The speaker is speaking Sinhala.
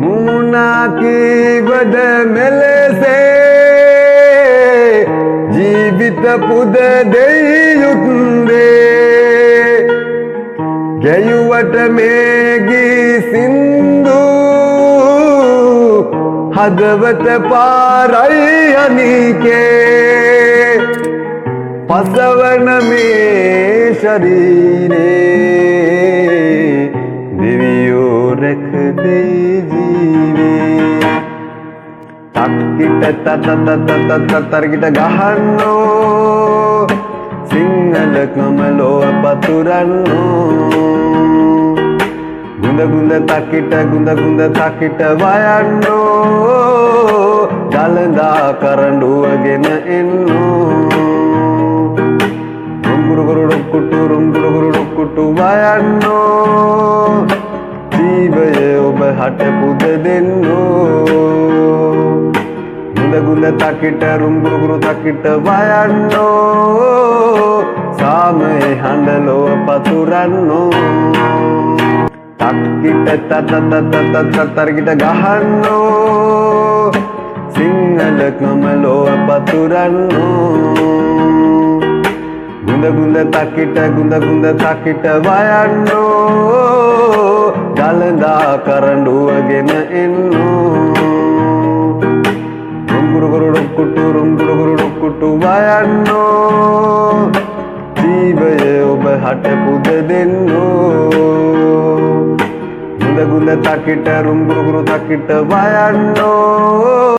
මුණකීවද මෙලෙසේ ජීවිත පුද දෙයුත්දේ ගැයුවට මේගී සින්දු හදවත පාරයි අනිකේ පසවන මේ ශරීරේ දෙවියෝ රැක දෙයි ජීවේ තක්කිට තතරකිට ගහන්නෝ සිංහල කමලෝ පතුරන්නෝ ගුඳ තකිට ගුඳ තකිට වයන්නෝ දළදා කරඬුවගෙන එන්නෝ රුම්ගුරුගුරුඩුක්කුටු වයන්නෝ ජීවය ඔබ හට පුද දෙන්නෝ ගුඳ තකිට රුම්ගුරුගුරු තකිට වයන්නෝ සාමයේ හඬලෝ පතුරන්නෝ තක්කිට තතරකිට ගහන්නෝ සිංහල කමලෝ පතුරන්නෝ ගුඳ තකිට තකිට වයන්නෝ දළදා කරඬුවගෙන එන්නෝ රුම්ගුරුගුරුඩුක්කුටු වයන්නෝ ජීවය ඔබ හට පුද දෙන්නෝ ගුඳ තකිට රුම්ගුරුගුරු තකිට වයන්නෝ